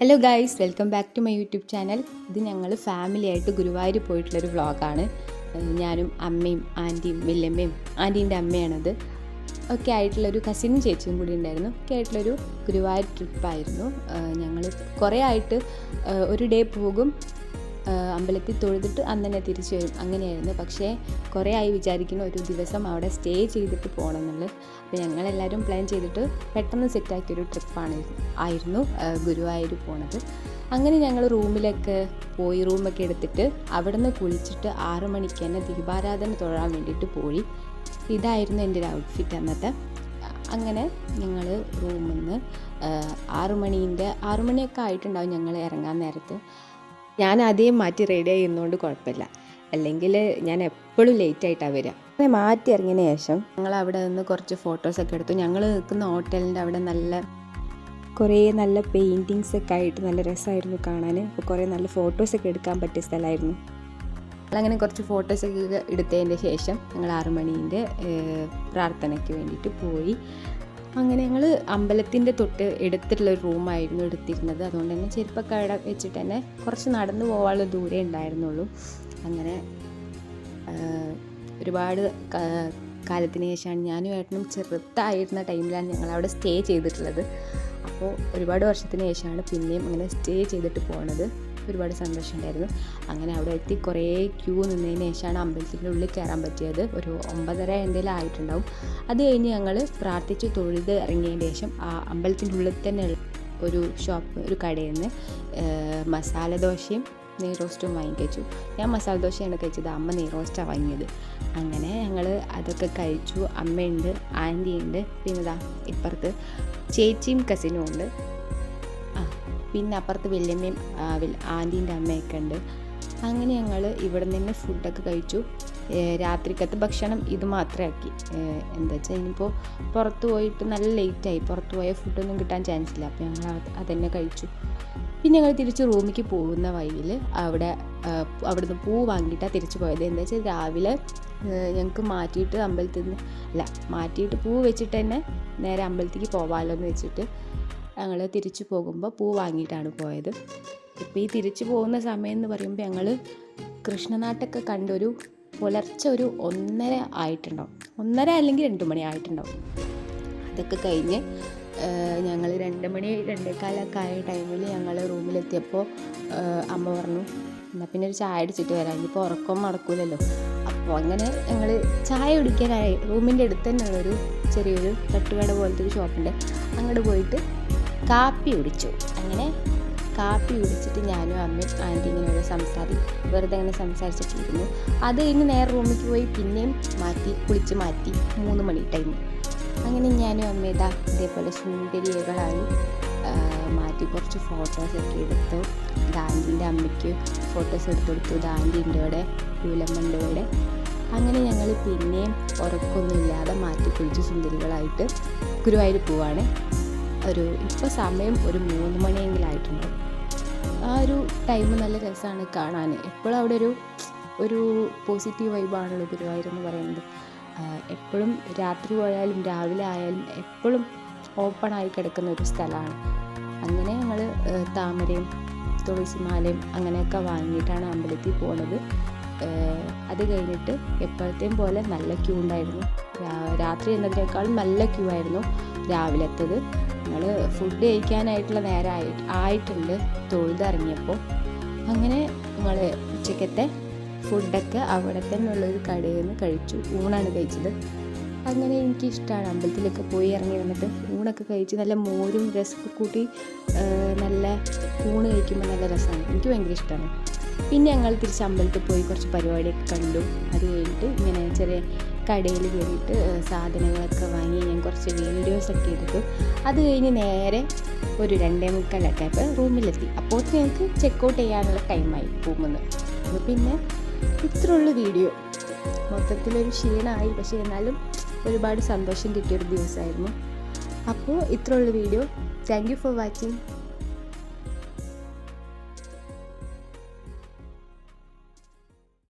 Hello guys, welcome back to my YouTube channel. ഇത് ഞങ്ങൾ ഫാമിലിയായിട്ട് ഗുരുവായൂർ പോയിട്ടുള്ളൊരു വ്ളോഗാണ്. ഞാനും അമ്മയും ആൻറ്റിയും വല്യമ്മയും ആൻറ്റീൻ്റെ അമ്മയാണത് ഒക്കെ ആയിട്ടുള്ളൊരു കസിനും ചേച്ചിയും കൂടി ഉണ്ടായിരുന്നു. ഒക്കെ ആയിട്ടുള്ളൊരു ഗുരുവായൂർ ട്രിപ്പായിരുന്നു. ഞങ്ങൾ കുറേ ആയിട്ട് ഒരു ഡേ പോകും, അമ്പലത്തിൽ തൊഴുതിട്ട് അന്ന് തന്നെ തിരിച്ചു വരും, അങ്ങനെയായിരുന്നു. പക്ഷേ കുറേ ആയി വിചാരിക്കുന്ന ഒരു ദിവസം അവിടെ സ്റ്റേ ചെയ്തിട്ട് പോകണം എന്നുള്ളത്. അപ്പോൾ ഞങ്ങളെല്ലാവരും പ്ലാൻ ചെയ്തിട്ട് പെട്ടെന്ന് സെറ്റാക്കിയൊരു ആയിരുന്നു ഗുരുവായൂർ പോണത്. അങ്ങനെ ഞങ്ങൾ റൂമിലൊക്കെ പോയി, റൂമൊക്കെ എടുത്തിട്ട് അവിടെ നിന്ന് കുളിച്ചിട്ട് 6 മണിക്ക് തന്നെ ദീപാരാധന തൊഴാൻ വേണ്ടിയിട്ട് പോയി. ഇതായിരുന്നു എൻ്റെ ഒരു ഔട്ട്ഫിറ്റ് അന്നത്തെ. അങ്ങനെ ഞങ്ങൾ റൂമിൽ നിന്ന് 6 മണിയൊക്കെ ആയിട്ടുണ്ടാവും ഞങ്ങൾ ഇറങ്ങാൻ നേരത്ത്. ഞാൻ ആദ്യം മാറ്റി റെഡി ചെയ്യുന്നതുകൊണ്ട് കുഴപ്പമില്ല, അല്ലെങ്കിൽ ഞാൻ എപ്പോഴും ലേറ്റായിട്ടാണ് വരിക. അങ്ങനെ മാറ്റി ഇറങ്ങിയതിന് ശേഷം ഞങ്ങൾ അവിടെ നിന്ന് കുറച്ച് ഫോട്ടോസൊക്കെ എടുത്തു. ഞങ്ങൾ നിൽക്കുന്ന ഹോട്ടലിൻ്റെ അവിടെ കുറേ നല്ല പെയിൻറ്റിങ്സ് ഒക്കെ ആയിട്ട് നല്ല രസമായിരുന്നു കാണാൻ. അപ്പോൾ കുറേ നല്ല ഫോട്ടോസൊക്കെ എടുക്കാൻ പറ്റിയ സ്ഥലമായിരുന്നു. ഞങ്ങളങ്ങനെ കുറച്ച് ഫോട്ടോസൊക്കെ എടുത്തതിൻ്റെ ശേഷം ഞങ്ങൾ 6 മണീൻ്റെ പ്രാർത്ഥനയ്ക്ക് വേണ്ടിയിട്ട് പോയി. അങ്ങനെ ഞങ്ങൾ അമ്പലത്തിൻ്റെ തൊട്ട് എടുത്തിട്ടുള്ള ഒരു റൂമായിരുന്നു എടുത്തിരുന്നത്. അതുകൊണ്ട് തന്നെ ചെരുപ്പൊക്കെ അവിടെ വെച്ചിട്ട് തന്നെ കുറച്ച് നടന്നു പോകാനുള്ള ദൂരേ ഉണ്ടായിരുന്നുള്ളൂ. അങ്ങനെ ഒരുപാട് കാലത്തിന് ശേഷമാണ്, ഞാനും ഏട്ടനും ചെറുതായിരുന്ന ടൈമിലാണ് ഞങ്ങൾ അവിടെ സ്റ്റേ ചെയ്തിട്ടുള്ളത്. അപ്പോൾ ഒരുപാട് വർഷത്തിന് ശേഷമാണ് പിന്നെയും അങ്ങനെ സ്റ്റേ ചെയ്തിട്ട് പോണത്. ഒരുപാട് സന്തോഷമുണ്ടായിരുന്നു. അങ്ങനെ അവിടെ എത്തി കുറേ ക്യൂ നിന്നതിന് ശേഷമാണ് അമ്പലത്തിൻ്റെ ഉള്ളിൽ കയറാൻ പറ്റിയത്. ഒരു 9:30 എന്തെങ്കിലും ആയിട്ടുണ്ടാവും. അത് കഴിഞ്ഞ് ഞങ്ങൾ പ്രാർത്ഥിച്ച് തൊഴുത് ഇറങ്ങിയതിന് ശേഷം ആ അമ്പലത്തിൻ്റെ ഉള്ളിൽ തന്നെ ഒരു കടയിൽ നിന്ന് മസാല ദോശയും നെയ്റോസ്റ്റും വാങ്ങിക്കഴിച്ചു. ഞാൻ മസാല ദോശയാണ് കഴിച്ചത്, അമ്മ നെയ്റോസ്റ്റാണ് വാങ്ങിയത്. അങ്ങനെ ഞങ്ങൾ അതൊക്കെ കഴിച്ചു. അമ്മയുണ്ട്, ആൻറ്റിയുണ്ട്, പിന്നെ ഇപ്പുറത്ത് ചേച്ചിയും കസിനും ഉണ്ട്. പിന്നെ അപ്പുറത്ത് വല്യമ്മയും ആൻറ്റീൻ്റെ അമ്മയൊക്കെ ഉണ്ട്. അങ്ങനെ ഞങ്ങൾ ഇവിടെ നിന്ന് ഫുഡൊക്കെ കഴിച്ചു. രാത്രിക്കത്തെ ഭക്ഷണം ഇത് മാത്രമേ ആക്കി. എന്താ വെച്ചാൽ ഇനിയിപ്പോൾ പുറത്ത് പോയിട്ട് നല്ല ലേറ്റായി, പുറത്ത് പോയ ഫുഡൊന്നും കിട്ടാൻ ചാൻസ് ഇല്ല. അപ്പോൾ ഞങ്ങൾ അതന്നെ കഴിച്ചു. പിന്നെ ഞങ്ങൾ തിരിച്ച് റൂമിലേക്ക് പോകുന്ന വഴിയിൽ അവിടുന്ന് പൂ വാങ്ങിയിട്ടാണ് തിരിച്ചു പോയത്. എന്താ വെച്ചാൽ രാവിലെ ഞങ്ങൾക്ക് മാറ്റിയിട്ട് പൂ വെച്ചിട്ട് തന്നെ നേരെ അമ്പലത്തേക്ക് പോകാമല്ലോ എന്ന് വെച്ചിട്ട് ഞങ്ങൾ തിരിച്ചു പോകുമ്പോൾ പൂ വാങ്ങിയിട്ടാണ് പോയത്. ഇപ്പോൾ ഈ തിരിച്ചു പോകുന്ന സമയം എന്ന് പറയുമ്പോൾ ഞങ്ങൾ കൃഷ്ണനാട്ടൊക്കെ കണ്ടൊരു പുലർച്ചെ ഒരു 1:30 ആയിട്ടുണ്ടാവും, 1:30 അല്ലെങ്കിൽ 2 മണി ആയിട്ടുണ്ടാവും. അതൊക്കെ കഴിഞ്ഞ് ഞങ്ങൾ 2 മണി 2:15 ആയ ടൈമിൽ ഞങ്ങൾ റൂമിലെത്തിയപ്പോൾ അമ്മ പറഞ്ഞു, എന്നാൽ പിന്നെ ഒരു ചായ അടിച്ചിട്ട് വരാം, ഇനിയിപ്പോൾ ഉറക്കം നടക്കൂലല്ലോ. അപ്പോൾ അങ്ങനെ ഞങ്ങൾ ചായ കുടിക്കാനായി റൂമിൻ്റെ അടുത്ത് തന്നെയുള്ളൊരു ചെറിയൊരു തട്ടുകട പോലത്തെ ഒരു ഷോപ്പുണ്ട്, അങ്ങോട്ട് പോയിട്ട് കാപ്പി കുടിച്ചു. അങ്ങനെ കാപ്പി കുടിച്ചിട്ട് ഞാനും അമ്മയും ആൻറ്റി ഇങ്ങനെ വെറുതെ അങ്ങനെ സംസാരിച്ചിട്ടിരുന്നു. അത് കഴിഞ്ഞ് നേരെ റൂമിലേക്ക് പോയി പിന്നെയും കുളിച്ച് മാറ്റി 3 മണി ടൈം. അങ്ങനെ ഞാനും അമ്മയും ഇതേപോലെ സുന്ദരികളായി മാറ്റി കുറച്ച് ഫോട്ടോസൊക്കെ എടുത്തു. ആൻറ്റീൻ്റെ അമ്മയ്ക്ക് ഫോട്ടോസ് എടുത്തെടുത്തു. ആൻറ്റീൻ്റെ ഇവിടെ, ലൂലമ്മൻ്റെ ഇവിടെ. അങ്ങനെ ഞങ്ങൾ പിന്നെയും ഉറക്കമൊന്നുമില്ലാതെ മാറ്റി കുളിച്ച് സുന്ദരികളായിട്ട് ഗുരുവായൂർ പോവാണ്. ഇപ്പോൾ സമയം ഒരു 3 മണിയെങ്കിലും ആയിട്ടുണ്ട്. ആ ഒരു ടൈം നല്ല രസമാണ് കാണാൻ. എപ്പോഴും അവിടെ ഒരു പോസിറ്റീവ് വൈബാണല്ലോ ഗുരുവായൂർ എന്ന് പറയുന്നത്. എപ്പോഴും രാത്രി പോയാലും രാവിലെ ആയാലും എപ്പോഴും ഓപ്പണായി കിടക്കുന്ന ഒരു സ്ഥലമാണ്. അങ്ങനെ ഞങ്ങൾ താമരയും തുളസിമാലയും അങ്ങനെയൊക്കെ വാങ്ങിയിട്ടാണ് അമ്പലത്തിൽ പോകുന്നത്. അത് കഴിഞ്ഞിട്ട് എപ്പോഴത്തെയും പോലെ നല്ല ക്യൂ ഉണ്ടായിരുന്നു. രാത്രി എന്നതിനേക്കാളും നല്ല ക്യൂ ആയിരുന്നു രാവിലത്തേത്. ഞങ്ങൾ ഫുഡ് കഴിക്കാനായിട്ടുള്ള നേരം ആയിട്ടുണ്ട് തൊഴുതിറങ്ങിയപ്പോൾ. അങ്ങനെ ഞങ്ങൾ ഉച്ചക്കത്തെ ഫുഡൊക്കെ അവിടെ തന്നെ ഉള്ളൊരു കടയിൽ നിന്ന് കഴിച്ചു. ഊണാണ് കഴിച്ചത്. അങ്ങനെ എനിക്കിഷ്ടമാണ് അമ്പലത്തിലൊക്കെ പോയി ഇറങ്ങി വന്നിട്ട് ഊണൊക്കെ കഴിച്ച് നല്ല മോരും രസമൊക്കെ കൂട്ടി നല്ല ഊണ് കഴിക്കുമ്പോൾ നല്ല രസമാണ്. എനിക്ക് ഭയങ്കര ഇഷ്ടമാണ്. പിന്നെ ഞങ്ങൾ തിരിച്ച് അമ്പലത്തിൽ പോയി കുറച്ച് പരിപാടിയൊക്കെ കണ്ടു. അത് കഴിഞ്ഞിട്ട് ഇങ്ങനെ ചെറിയ കടയിൽ കയറിയിട്ട് സാധനങ്ങളൊക്കെ വാങ്ങി ഞാൻ കുറച്ച് വീഡിയോസൊക്കെ എടുത്തു. അത് കഴിഞ്ഞ് നേരെ ഒരു 2:45 ആയപ്പോൾ റൂമിലെത്തി. അപ്പോൾ ഞങ്ങൾക്ക് ചെക്കൗട്ട് ചെയ്യാനുള്ള ടൈമായി റൂമിൽ നിന്ന്. അപ്പോൾ പിന്നെ ഇത്രയുള്ള വീഡിയോ. മൊത്തത്തിലൊരു ക്ഷീണമായി, പക്ഷേ എന്നാലും ഒരുപാട് സന്തോഷം കിട്ടിയൊരു ദിവസമായിരുന്നു. അപ്പോൾ ഇത്രയുള്ള video. Thank you for watching.